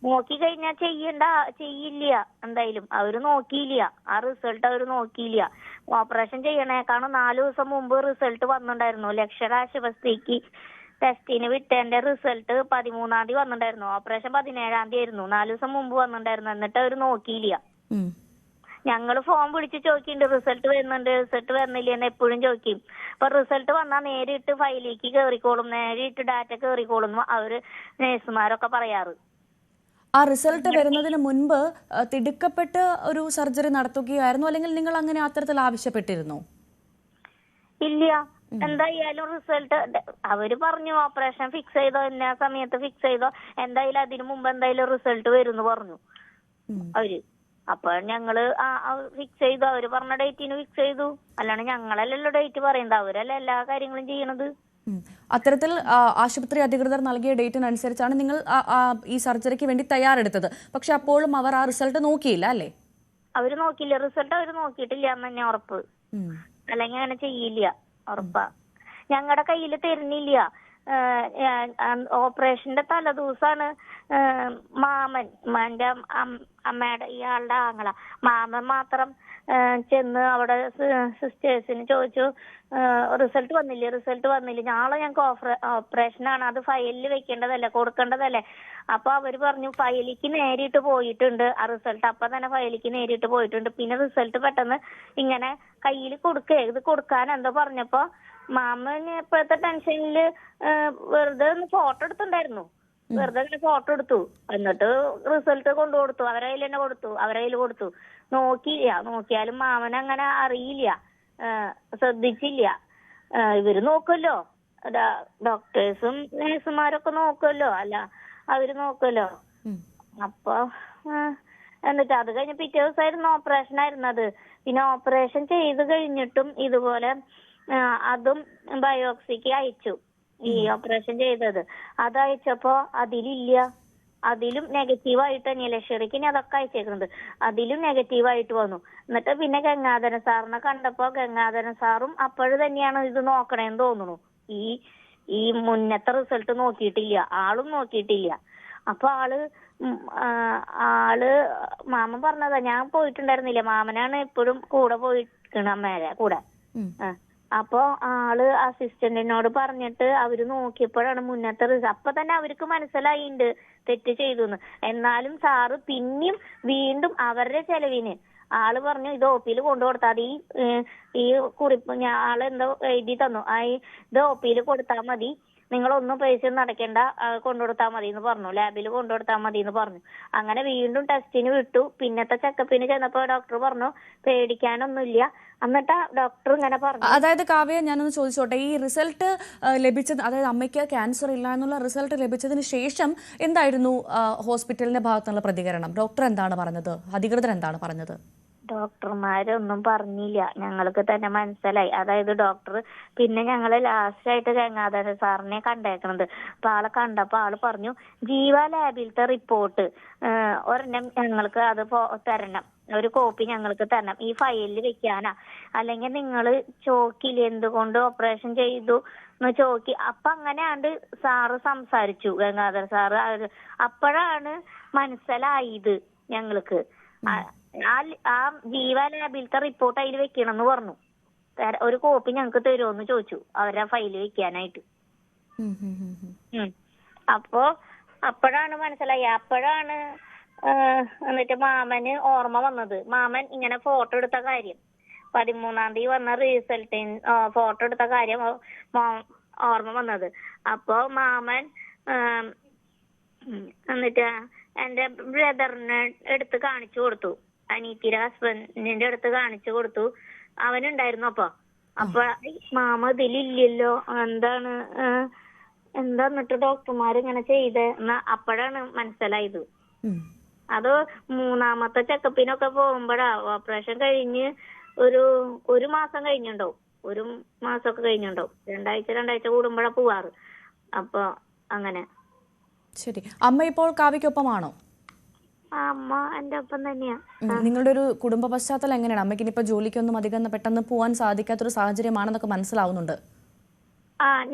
നോക്കി കഴിഞ്ഞാൽ ചെയ്യില്ല. എന്തായാലും അവര് നോക്കിയില്ല. ആ റിസൾട്ട് അവര് നോക്കിയില്ല. ഓപ്പറേഷൻ ചെയ്യണേക്കാളും 4 ദിവസം മുമ്പ് റിസൾട്ട് വന്നിട്ടുണ്ടായിരുന്നു. ലക്ഷണ ആശുപത്രിക്ക് ടെസ്റ്റിന് വിട്ടതിന്റെ റിസൾട്ട് 13-ാം തീയതി വന്നിട്ടുണ്ടായിരുന്നു. ഓപ്പറേഷൻ 17-ാം തീയതി ആയിരുന്നു. 4 ദിവസം മുമ്പ് വന്നിട്ടുണ്ടായിരുന്നു. എന്നിട്ട് അവര് നോക്കിയില്ല. ഞങ്ങള് ഫോൺ വിളിച്ച് ചോദിക്കുന്നുണ്ട്, റിസൾട്ട് വരുന്നില്ല എന്ന് എപ്പോഴും ചോദിക്കും. അപ്പൊ റിസൾട്ട് വന്നാൽ നേരിട്ട് ഫയലിലേക്ക് കയറിക്കോളും, നേരിട്ട് ഡാറ്റ കയറിക്കോളും അവര് നഴ്സുമാരൊക്കെ പറയാറ്. ആ റിസൾട്ട് വരുന്നതിന് മുൻപ് തിടുക്കപ്പെട്ട് ഒരു സർജറി നടത്തുകയായിരുന്നു, അല്ലെങ്കിൽ നിങ്ങൾ അങ്ങനെ അത്തരത്തിൽ ആവശ്യപ്പെട്ടിരുന്നോ? ഇല്ല, എന്തായാലും റിസൾട്ട് അവര് പറഞ്ഞു ഓപ്പറേഷൻ ഫിക്സ് ചെയ്തോ, ഇന്ന സമയത്ത് ഫിക്സ് ചെയ്തോ, എന്തായാലും അതിനു മുമ്പ് എന്തായാലും റിസൾട്ട് വരുന്നു പറഞ്ഞു അവര്. അപ്പൊ ഞങ്ങള് ഫിക്സ് ചെയ്തു, അവര് പറഞ്ഞ ഡേറ്റിന് ഫിക്സ് ചെയ്തു. അല്ലാണ്ട് ഞങ്ങളല്ലല്ലോ ഡേറ്റ് പറയുന്നത്, അവരല്ല എല്ലാ കാര്യങ്ങളും ചെയ്യണത്. അത്തരത്തിൽ ആശുപത്രി അധികൃതർ നൽകിയ ഡേറ്റിനനുസരിച്ചാണ് നിങ്ങൾ ഈ സർജറിക്ക് വേണ്ടി തയ്യാറെടുത്തത്. പക്ഷെ അപ്പോഴും അവർ ആ റിസൾട്ട് നോക്കിയില്ല അല്ലേ? അവര് നോക്കിയില്ല, റിസൾട്ട് അവര് നോക്കിയിട്ടില്ല എന്ന് തന്നെ ഉറപ്പ്. അല്ലെങ്കിൽ അങ്ങനെ ചെയ്യില്ല, ഉറപ്പാ. ഞങ്ങളുടെ കയ്യിൽ തരുന്നില്ല. ഓപ്പറേഷന്റെ തലേദിവസാണ് മാമൻ എന്റെ അമ്മയുടെ ഇയാളുടെ ആങ്ങള മാമൻ മാത്രം ചെന്ന് അവിടെ സിസ്റ്റേഴ്സിന് ചോദിച്ചു, റിസൾട്ട് വന്നില്ല, നാളെ ഞങ്ങൾക്ക് ഓപ്പറേഷനാണ്, അത് ഫയലിൽ വെക്കേണ്ടതല്ലേ, കൊടുക്കേണ്ടതല്ലേ. അപ്പൊ അവര് പറഞ്ഞു ഫയലിക്ക് നേരിട്ട് പോയിട്ടുണ്ട് ആ റിസൾട്ട്, അപ്പൊ തന്നെ ഫയലിക്ക് നേരിട്ട് പോയിട്ടുണ്ട്. പിന്നെ റിസൾട്ട് പെട്ടെന്ന് ഇങ്ങനെ കയ്യിൽ ഇത് കൊടുക്കാൻ എന്തോ പറഞ്ഞപ്പോ മാമന് ഇപ്പോഴത്തെ ടെൻഷനില് വെറുതെ ഒന്ന് ഫോട്ടോ എടുത്തിട്ടുണ്ടായിരുന്നു, വെറുതെ ഇങ്ങനെ ഫോട്ടോ എടുത്തു. എന്നിട്ട് റിസൾട്ട് കൊണ്ടുകൊടുത്തു, അവരെ കയ്യിൽ കൊടുത്തു. നോക്കിയാലും മാമൻ അങ്ങനെ അറിയില്ല, ശ്രദ്ധിച്ചില്ല. ഇവര് നോക്കുമല്ലോ, ഡോക്ടേഴ്സും നേഴ്സുമാരൊക്കെ നോക്കുമല്ലോ, അല്ല അവര് നോക്കുമല്ലോ. അപ്പൊ എന്നിട്ട് അത് കഴിഞ്ഞ് പിറ്റേ ദിവസമായിരുന്നു ഓപ്പറേഷൻ ആയിരുന്നത്. പിന്നെ ഓപ്പറേഷൻ ചെയ്ത് കഴിഞ്ഞിട്ടും ഇതുപോലെ അതും ബയോപ്സിക്ക് അയച്ചു. ഈ ഓപ്പറേഷൻ ചെയ്തത് അത് അയച്ചപ്പോ അതിലും നെഗറ്റീവായിട്ട് തന്നെയല്ലേ ശരിക്കും അതൊക്കെ അയച്ചേക്കുന്നത്, അതിലും നെഗറ്റീവായിട്ട് വന്നു. എന്നിട്ട് പിന്നെ ഗംഗാധരൻ സാറിനെ കണ്ടപ്പോ ഗംഗാധരൻ സാറും അപ്പോഴും തന്നെയാണ് ഇത് നോക്കണേന്ന് തോന്നുന്നു. ഈ മുന്നത്തെ റിസൾട്ട് നോക്കിയിട്ടില്ല, ആളും നോക്കിയിട്ടില്ല. അപ്പൊ ആള് മാമൻ പറഞ്ഞതാ, ഞാൻ പോയിട്ടുണ്ടായിരുന്നില്ല, മാമനാണ് എപ്പോഴും കൂടെ പോയിക്കണ അമ്മേരെ കൂടെ. അപ്പൊ ആള് അസിസ്റ്റന്റിനോട് പറഞ്ഞിട്ട് അവര് നോക്കിയപ്പോഴാണ് മുന്നത്തെ റിസൾട്ട്. അപ്പൊ തന്നെ അവർക്ക് മനസ്സിലായിണ്ട് തെറ്റ് ചെയ്തു. എന്നാലും സാറ് പിന്നെയും വീണ്ടും അവരുടെ ചെലവിന് ആള് പറഞ്ഞു ഇത് OP-യിൽ കൊണ്ടുകൊടുത്താൽ ഈ കുറിപ്പ് ആളെന്തോ എഴുതി തന്നു, ഇത് OP-യിൽ കൊടുത്താൽ മതി, നിങ്ങളൊന്നും പൈസ ഒന്നും അടയ്ക്കണ്ട, കൊണ്ടുകൊടുത്താൽ മതി എന്ന് പറഞ്ഞു, ലാബിൽ കൊണ്ടുകൊടുത്താൽ മതി എന്ന് പറഞ്ഞു. അങ്ങനെ വീണ്ടും ടെസ്റ്റിന് വിട്ടു. പിന്നത്തെ ചെക്കപ്പിന് ചെന്നപ്പോ ഡോക്ടർ പറഞ്ഞു പേടിക്കാനൊന്നുമില്ല. എന്നിട്ട് ഡോക്ടർ ഇങ്ങനെ പറഞ്ഞു. അതായത് കാവ്യ, ഞാനൊന്ന് ചോദിച്ചോട്ടെ, ഈ റിസൾട്ട് ലഭിച്ചത്, അതായത് അമ്മയ്ക്ക് ക്യാൻസർ ഇല്ല എന്നുള്ള റിസൾട്ട് ലഭിച്ചതിന് ശേഷം എന്തായിരുന്നു ഹോസ്പിറ്റലിന്റെ ഭാഗത്തുനിന്നുള്ള പ്രതികരണം? ഡോക്ടർ എന്താണ് പറഞ്ഞത്? അധികൃതർ എന്താണ് പറഞ്ഞത്? ഡോക്ടർമാരൊന്നും പറഞ്ഞില്ല, ഞങ്ങൾക്ക് തന്നെ മനസ്സിലായി. അതായത് ഡോക്ടർ പിന്നെ ഞങ്ങള് ലാസ്റ്റ് ആയിട്ട് ഗംഗാധര സാറിനെ കണ്ടേക്കണത്. അപ്പൊ ആളെ കണ്ടപ്പോ ആള് പറഞ്ഞു ജീവ ലാബിലത്തെ റിപ്പോർട്ട് ഒരെണ്ണം ഞങ്ങൾക്ക് അത് തരണം, ഒരു കോപ്പി ഞങ്ങൾക്ക് തരണം, ഈ ഫയലിൽ വെക്കാനാ, അല്ലെങ്കിൽ നിങ്ങള് ചോക്കില്ല എന്തുകൊണ്ട് ഓപ്പറേഷൻ ചെയ്തു എന്ന് ചോക്കി. അപ്പൊ അങ്ങനെയാണ്ട് സാറ് സംസാരിച്ചു, ഗംഗാധര സാറ്. അപ്പോഴാണ് മനസ്സിലായത് ഞങ്ങൾക്ക്. ആ ജീവ ലാബിലത്തെ റിപ്പോർട്ട് അതിൽ വെക്കണമെന്ന് പറഞ്ഞു, ഒരു കോപ്പി ഞങ്ങക്ക് തരുമോന്ന് ചോദിച്ചു അവരുടെ ഫയലിൽ വെക്കാനായിട്ട്. അപ്പോഴാണ് മനസ്സിലായി. അപ്പോഴാണ് എന്നിട്ട് മാമന് ഓർമ്മ വന്നത്, മാമൻ ഇങ്ങനെ ഫോട്ടോ എടുത്ത കാര്യം, 13-ാം തീയതി വന്ന റിസൾട്ടിന് ഫോട്ടോ എടുത്ത കാര്യം ഓർമ്മ വന്നത്. അപ്പൊ മാമൻ എന്നിട്ട് എന്റെ ബ്രദറിനെ എടുത്ത് കാണിച്ചു കൊടുത്തു, അനീത്തിയുടെ ഹസ്ബൻഡിന്റെ അടുത്ത് കാണിച്ചു കൊടുത്തു. അവനുണ്ടായിരുന്നു. അപ്പൊ മാമ ഇതിലില്ലല്ലോ, എന്താ എന്നിട്ട് ഡോക്ടർമാർ ഇങ്ങനെ ചെയ്തേ എന്നാ അപ്പോഴാണ് മനസ്സിലായത്. അത് 3-ാമത്തെ ചെക്കപ്പിനൊക്കെ പോകുമ്പോഴാ, ഓപ്പറേഷൻ കഴിഞ്ഞ് ഒരു മാസം കഴിഞ്ഞുണ്ടാവും, 1 മാസമൊക്കെ കഴിഞ്ഞുണ്ടാവും, 2 ആഴ്ച കൂടുമ്പോഴാ പോവാറ്. അപ്പൊ അങ്ങനെ. ശരി, അമ്മ ഇപ്പോൾ കാവ്യക്കൊപ്പമാണോ? അമ്മ എന്റെ ഒപ്പം തന്നെയാ. നിങ്ങളുടെ ഒരു കുടുംബ പശ്ചാത്തലം എങ്ങനെയാണ്? അമ്മയ്ക്ക് ഇനിയിപ്പോ ജോലിക്കൊന്നും അധികം പെട്ടെന്ന് പോവാൻ സാധിക്കാത്തൊരു സാഹചര്യമാണെന്നൊക്കെ മനസ്സിലാവുന്നുണ്ട്.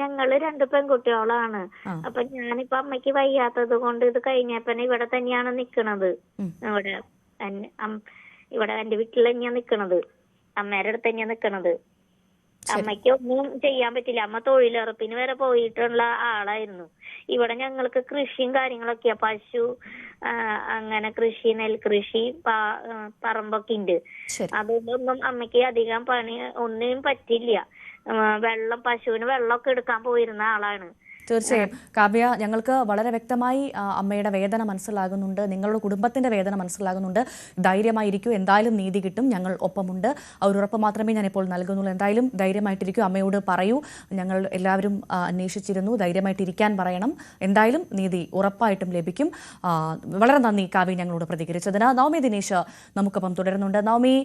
ഞങ്ങള് 2 പെൺകുട്ടികളാണ്. അപ്പൊ ഞാനിപ്പോ അമ്മയ്ക്ക് വയ്യാത്തത് കൊണ്ട് ഇത് കഴിഞ്ഞപ്പന്നെ ഇവിടെ തന്നെയാണ് നിക്കണത്. ഇവിടെ എന്റെ വീട്ടിൽ തന്നെയാ നിക്കണത്, അമ്മേരുടെ അടുത്ത് തന്നെയാ നിക്കണത്. അമ്മയ്ക്ക് ഒന്നും ചെയ്യാൻ പറ്റില്ല, അമ്മ തൊഴിലുറപ്പിന് വരെ പോയിട്ടുള്ള ആളായിരുന്നു. ഇവിടെ ഞങ്ങൾക്ക് കൃഷിയും കാര്യങ്ങളൊക്കെയാ, പശു അങ്ങനെ കൃഷി, നെൽകൃഷി, പറമ്പൊക്കെ ഉണ്ട്. അതുകൊണ്ടൊന്നും അമ്മയ്ക്ക് അധികം പണി ഒന്നും പറ്റില്ല. പശുവിന് വെള്ളമൊക്കെ എടുക്കാൻ പോയിരുന്ന ആളാണ്. തീർച്ചയായും കാവ്യ, ഞങ്ങൾക്ക് വളരെ വ്യക്തമായി അമ്മയുടെ വേദന മനസ്സിലാകുന്നുണ്ട്, നിങ്ങളുടെ കുടുംബത്തിന്റെ വേദന മനസ്സിലാകുന്നുണ്ട്. ധൈര്യമായിരിക്കും, എന്തായാലും നീതി കിട്ടും, ഞങ്ങൾ ഒപ്പമുണ്ട്. ഒരു ഉറപ്പ് മാത്രമേ ഞാനിപ്പോൾ നൽകുന്നുള്ളൂ. എന്തായാലും ധൈര്യമായിട്ടിരിക്കും, അമ്മയോട് പറയൂ, ഞങ്ങൾ എല്ലാവരും അന്വേഷിച്ചിരുന്നു, ധൈര്യമായിട്ടിരിക്കാൻ പറയണം, എന്തായാലും നീതി ഉറപ്പായിട്ടും ലഭിക്കും. വളരെ നന്ദി കാവ്യ ഞങ്ങളോട് പ്രതികരിച്ചതിന്. നവമി ദിനേശ് നമുക്കൊപ്പം തുടരുന്നുണ്ട്. നവമി,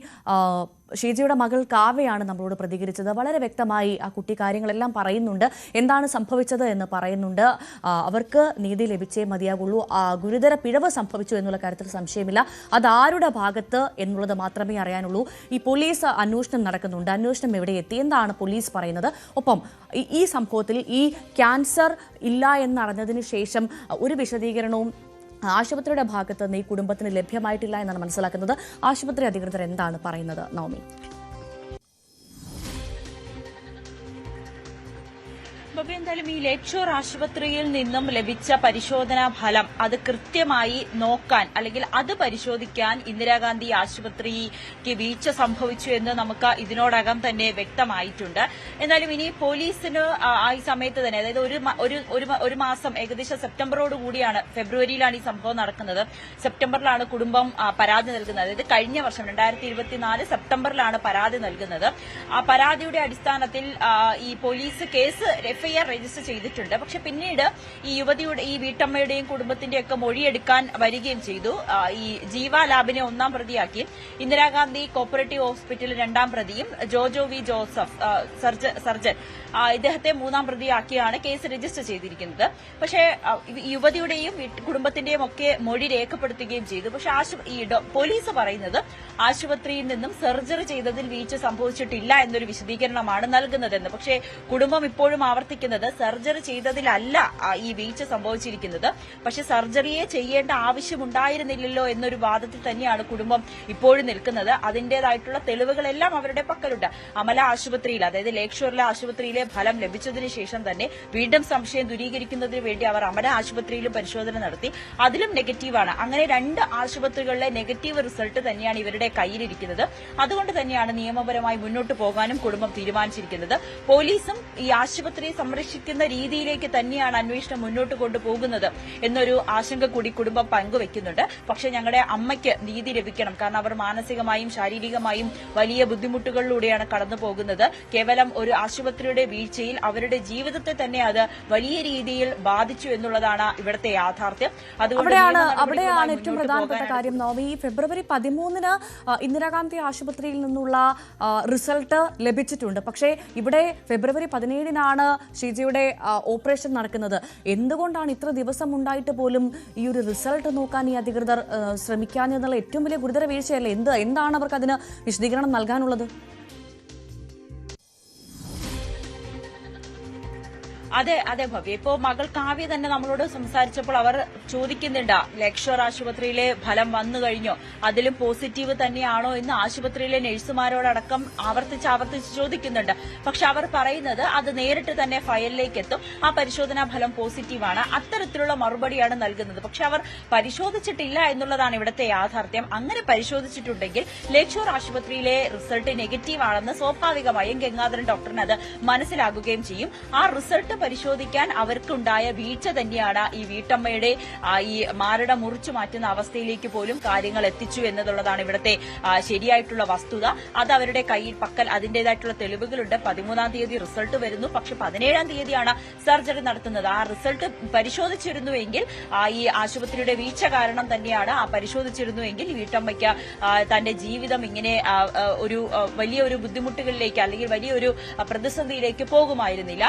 ഷീജയുടെ മകൾ കാവ്യയാണ് നമ്മളോട് പ്രതികരിച്ചത്. വളരെ വ്യക്തമായി ആ കുട്ടി കാര്യങ്ങളെല്ലാം പറയുന്നുണ്ട്, എന്താണ് സംഭവിച്ചത് എന്ന് പറയുന്നുണ്ട്. അവർക്ക് നീതി ലഭിച്ചേ മതിയാകുള്ളൂ. ഗുരുതര പിഴവ് സംഭവിച്ചു എന്നുള്ള കാര്യത്തിൽ സംശയമില്ല. അത് ആരുടെ ഭാഗത്ത് എന്നുള്ളത് മാത്രമേ അറിയാനുള്ളൂ. ഈ പോലീസ് അന്വേഷണം നടക്കുന്നുണ്ട്. അന്വേഷണം എവിടെ എത്തി, എന്താണ് പോലീസ് പറയുന്നത്? ഒപ്പം ഈ സംഭവത്തിൽ ഈ ക്യാൻസർ ഇല്ല എന്നറിഞ്ഞതിന് ശേഷം ഒരു വിശദീകരണവും ആശുപത്രിയുടെ ഭാഗത്ത് നിന്ന് ഈ കുടുംബത്തിന് ലഭ്യമായിട്ടില്ല എന്നാണ് മനസ്സിലാക്കുന്നത്. ആശുപത്രി അധികൃതർ എന്താണ് പറയുന്നത്, നവമി? എന്തായാലും ഈ ലേക്ക് ഷോർ ആശുപത്രിയിൽ നിന്നും ലഭിച്ച പരിശോധനാ ഫലം അത് കൃത്യമായി നോക്കാൻ അല്ലെങ്കിൽ അത് പരിശോധിക്കാൻ ഇന്ദിരാഗാന്ധി ആശുപത്രിക്ക് വീഴ്ച സംഭവിച്ചു എന്ന് നമുക്ക് ഇതിനോടകം തന്നെ വ്യക്തമായിട്ടുണ്ട്. എന്നാലും ഇനി പോലീസിന് ഈ സമയത്ത് തന്നെ, അതായത് ഒരു മാസം ഏകദേശം സെപ്റ്റംബറോട് കൂടിയാണ്, ഫെബ്രുവരിയിലാണ് ഈ സംഭവം നടക്കുന്നത്. സെപ്റ്റംബറിലാണ് കുടുംബം പരാതി നൽകുന്നത്. അതായത് കഴിഞ്ഞ വർഷം 2024 സെപ്റ്റംബറിലാണ് പരാതി നൽകുന്നത്. ആ പരാതിയുടെ അടിസ്ഥാനത്തിൽ ഈ പോലീസ് കേസ് എഫ്ഐആർ രജിസ്റ്റർ ചെയ്തിട്ടുണ്ട്. പക്ഷെ പിന്നീട് ഈ യുവതിയുടെ, ഈ വീട്ടമ്മയുടെയും കുടുംബത്തിന്റെയൊക്കെ മൊഴിയെടുക്കാൻ വരികയും ചെയ്തു. ഈ ജീവ ലാബിനെ 1-ാം പ്രതിയാക്കി, ഇന്ദിരാഗാന്ധി കോപ്പറേറ്റീവ് ഹോസ്പിറ്റൽ 2-ാം പ്രതിയും ജോജോ വി ജോസഫ് സർജൻ ഇദ്ദേഹത്തെ 3-ാം പ്രതിയാക്കിയാണ് കേസ് രജിസ്റ്റർ ചെയ്തിരിക്കുന്നത്. പക്ഷേ യുവതിയുടെയും കുടുംബത്തിന്റെയും ഒക്കെ മൊഴി രേഖപ്പെടുത്തുകയും ചെയ്തു. പക്ഷെ പോലീസ് പറയുന്നത് ആശുപത്രിയിൽ നിന്നും സർജറി ചെയ്തതിൽ വീഴ്ച സംഭവിച്ചിട്ടില്ല എന്നൊരു വിശദീകരണമാണ് നൽകുന്നതെന്ന്. പക്ഷേ കുടുംബം ഇപ്പോഴും ആവർത്തിക്കുന്നത് സർജറി ചെയ്തതിലല്ല ഈ വീഴ്ച സംഭവിച്ചിരിക്കുന്നത്, പക്ഷെ സർജറിയെ ചെയ്യേണ്ട ആവശ്യമുണ്ടായിരുന്നില്ലല്ലോ എന്നൊരു വാദത്തിൽ തന്നെയാണ് കുടുംബം ഇപ്പോഴും നിൽക്കുന്നത്. അതിന്റേതായിട്ടുള്ള തെളിവുകളെല്ലാം അവരുടെ പക്കലുണ്ട്. അമല ആശുപത്രിയിൽ, അതായത് ലേക്ക് ഷോറിലെ ആശുപത്രിയിലെ ഫലം ലഭിച്ചതിന് ശേഷം തന്നെ വീണ്ടും സംശയം ദൂരീകരിക്കുന്നതിന് വേണ്ടി അവർ അമല ആശുപത്രിയിലും പരിശോധന നടത്തി. അതിലും നെഗറ്റീവാണ്. അങ്ങനെ 2 ആശുപത്രികളിലെ നെഗറ്റീവ് റിസൾട്ട് തന്നെയാണ് ഇവരുടെ കയ്യിലിരിക്കുന്നത്. അതുകൊണ്ട് തന്നെയാണ് നിയമപരമായി മുന്നോട്ട് പോകാനും കുടുംബം തീരുമാനിച്ചിരിക്കുന്നത്. പോലീസും ഈ ആശുപത്രിയെ സംരക്ഷിക്കുന്ന രീതിയിലേക്ക് തന്നെയാണ് അന്വേഷണം മുന്നോട്ട് കൊണ്ടുപോകുന്നത് എന്നൊരു ആശങ്ക കൂടി കുടുംബം പങ്കുവെക്കുന്നുണ്ട്. പക്ഷെ ഞങ്ങളുടെ അമ്മയ്ക്ക് നീതി ലഭിക്കണം, കാരണം അവർ മാനസികമായും ശാരീരികമായും വലിയ ബുദ്ധിമുട്ടുകളിലൂടെയാണ് കടന്നു പോകുന്നത്. കേവലം ഒരു ആശുപത്രിയുടെ വീഴ്ചയിൽ അവരുടെ ജീവിതത്തെ തന്നെ അത് വലിയ രീതിയിൽ ബാധിച്ചു എന്നുള്ളതാണ് ഇവിടുത്തെ യാഥാർത്ഥ്യം. അവിടെയാണ് ഏറ്റവും പ്രധാനപ്പെട്ട കാര്യം നവമി. ഫെബ്രുവരി 13-ന് ഇന്ദിരാഗാന്ധി ആശുപത്രിയിൽ നിന്നുള്ള റിസൾട്ട് ലഭിച്ചിട്ടുണ്ട്. പക്ഷേ ഇവിടെ ഫെബ്രുവരി 17-നാണ് ഷീജയുടെ ഓപ്പറേഷൻ നടക്കുന്നത്. എന്തുകൊണ്ടാണ് ഇത്ര ദിവസം ഉണ്ടായിട്ട് പോലും ഈ ഒരു റിസൾട്ട് നോക്കാൻ ഈ അധികൃതർ ശ്രമിക്കാനെന്നുള്ള ഏറ്റവും വലിയ ഗുരുതര വീഴ്ചയല്ലേ? എന്താണ് അവർക്ക് അതിന് വിശദീകരണം നൽകാനുള്ളത്? അതെ ഭവ്യ, ഇപ്പോ മകൾ കാവ്യ തന്നെ നമ്മളോട് സംസാരിച്ചപ്പോൾ അവർ ചോദിക്കുന്നുണ്ട്, ലേക്ക് ഷോർ ആശുപത്രിയിലെ ഫലം വന്നു കഴിഞ്ഞോ, അതിലും പോസിറ്റീവ് തന്നെയാണോ എന്ന് ആശുപത്രിയിലെ നഴ്സുമാരോടക്കം ആവർത്തിച്ച് ചോദിക്കുന്നുണ്ട്. പക്ഷെ അവർ പറയുന്നത് അത് നേരിട്ട് തന്നെ ഫയലിലേക്ക് എത്തും, ആ പരിശോധനാ ഫലം പോസിറ്റീവാണ്, അത്തരത്തിലുള്ള മറുപടിയാണ് നൽകുന്നത്. പക്ഷെ അവർ പരിശോധിച്ചിട്ടില്ല എന്നുള്ളതാണ് ഇവിടുത്തെ യാഥാർത്ഥ്യം. അങ്ങനെ പരിശോധിച്ചിട്ടുണ്ടെങ്കിൽ ലേക്ക് ഷോർ ആശുപത്രിയിലെ റിസൾട്ട് നെഗറ്റീവ് ആണെന്ന് സ്വാഭാവികമായും ഗംഗാധരൻ ഡോക്ടറിന് അത് മനസ്സിലാകുകയും ചെയ്യും. ആ റിസൾട്ട് പരിശോധിക്കാൻ അവർക്കുണ്ടായ വീഴ്ച തന്നെയാണ് ഈ വീട്ടമ്മയുടെ ഈ മാരട മുറിച്ചു മാറ്റുന്ന അവസ്ഥയിലേക്ക് പോലും കാര്യങ്ങൾ എത്തിച്ചു എന്നുള്ളതാണ് ഇവിടുത്തെ ശരിയായിട്ടുള്ള വസ്തുത. അത് അവരുടെ കയ്യിൽ പക്കൽ അതിന്റേതായിട്ടുള്ള തെളിവുകളുണ്ട്. 13-ാം തീയതി റിസൾട്ട് വരുന്നു, പക്ഷെ 17-ാം തീയതിയാണ് സർജറി നടത്തുന്നത്. ആ റിസൾട്ട് പരിശോധിച്ചിരുന്നുവെങ്കിൽ ഈ ആശുപത്രിയുടെ വീഴ്ച കാരണം തന്നെയാണ് പരിശോധിച്ചിരുന്നുവെങ്കിൽ വീട്ടമ്മയ്ക്ക് തന്റെ ജീവിതം ഇങ്ങനെ വലിയൊരു ബുദ്ധിമുട്ടുകളിലേക്ക് അല്ലെങ്കിൽ വലിയൊരു പ്രതിസന്ധിയിലേക്ക് പോകുമായിരുന്നില്ല.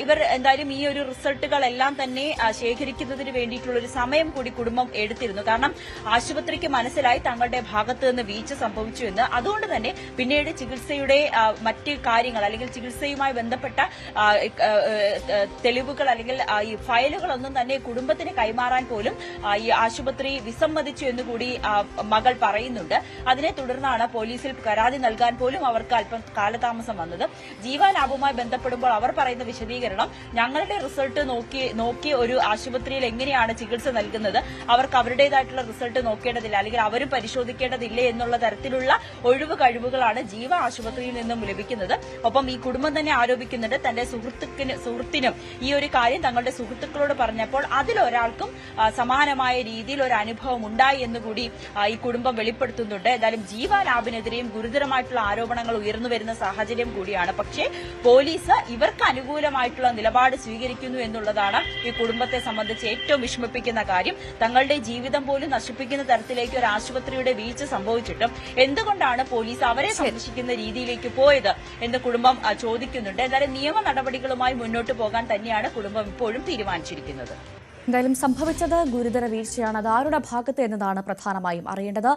ഇവർ എന്തായാലും ഈ ഒരു റിസൾട്ടുകളെല്ലാം തന്നെ ശേഖരിക്കുന്നതിന് വേണ്ടിയിട്ടുള്ള ഒരു സമയം കൂടി കുടുംബം എടുത്തിരുന്നു. കാരണം ആശുപത്രിക്ക് മനസ്സിലായി തങ്ങളുടെ ഭാഗത്ത് നിന്ന് വീഴ്ച സംഭവിച്ചു എന്ന്. അതുകൊണ്ട് തന്നെ പിന്നീട് ചികിത്സയുടെ മറ്റ് കാര്യങ്ങൾ അല്ലെങ്കിൽ ചികിത്സയുമായി ബന്ധപ്പെട്ട തെളിവുകൾ അല്ലെങ്കിൽ ഈ ഫയലുകളൊന്നും തന്നെ കുടുംബത്തിന് കൈമാറാൻ പോലും ഈ ആശുപത്രി വിസമ്മതിച്ചു എന്നുകൂടി മകൾ പറയുന്നുണ്ട്. അതിനെ തുടർന്നാണ് പോലീസിൽ പരാതി നൽകാൻ പോലും അവർക്ക് അല്പം കാലതാമസം വന്നത്. ജീവ ലാബുമായി ബന്ധപ്പെടുമ്പോൾ അവർ പറയുന്ന വിശദീകരണം, ഞങ്ങളുടെ റിസൾട്ട് നോക്കി ഒരു ആശുപത്രിയിൽ എങ്ങനെയാണ് ചികിത്സ നൽകുന്നത്, അവർക്ക് അവരുടേതായിട്ടുള്ള റിസൾട്ട് നോക്കേണ്ടതില്ല അല്ലെങ്കിൽ അവരും പരിശോധിക്കേണ്ടതില്ലേ എന്നുള്ള തരത്തിലുള്ള ഒഴിവ് കഴിവുകളാണ് ജീവ ആശുപത്രിയിൽ നിന്നും ലഭിക്കുന്നത്. ഒപ്പം ഈ കുടുംബം തന്നെ ആരോപിക്കുന്നുണ്ട്, തന്റെ സുഹൃത്തിനും ഈ ഒരു കാര്യം തങ്ങളുടെ സുഹൃത്തുക്കളോട് പറഞ്ഞപ്പോൾ അതിലൊരാൾക്കും സമാനമായ രീതിയിൽ ഒരു അനുഭവം ഉണ്ടായി എന്നുകൂടി ഈ കുടുംബം വെളിപ്പെടുത്തുന്നുണ്ട്. എന്തായാലും ജീവ ലാബിനെതിരെയും ഗുരുതരമായിട്ടുള്ള ആരോപണങ്ങൾ ഉയർന്നു വരുന്ന സാഹചര്യം കൂടിയാണ്. പക്ഷേ പോലീസ് ഇവർക്ക് അനുകൂലമായിട്ടുള്ള നിലപാട് നിലപാട് സ്വീകരിക്കുന്നു എന്നുള്ളതാണ് ഈ കുടുംബത്തെ സംബന്ധിച്ച് ഏറ്റവും വിഷമിപ്പിക്കുന്ന കാര്യം. തങ്ങളുടെ ജീവിതം പോലും നശിപ്പിക്കുന്ന തരത്തിലേക്ക് ഒരു ആശുപത്രിയുടെ വീഴ്ച സംഭവിച്ചിട്ടും എന്തുകൊണ്ടാണ് പോലീസ് അവരെ സംരക്ഷിക്കുന്ന രീതിയിലേക്ക് പോയത് എന്ന് കുടുംബം ചോദിക്കുന്നുണ്ട്. എന്നാലും നിയമ നടപടികളുമായി മുന്നോട്ട് പോകാൻ തന്നെയാണ് കുടുംബം ഇപ്പോഴും തീരുമാനിച്ചിരിക്കുന്നത്. എന്തായാലും സംഭവിച്ചത് ഗുരുതര വീഴ്ചയാണ്. അത് ആരുടെ ഭാഗത്ത് എന്നതാണ് പ്രധാനമായും അറിയേണ്ടത്.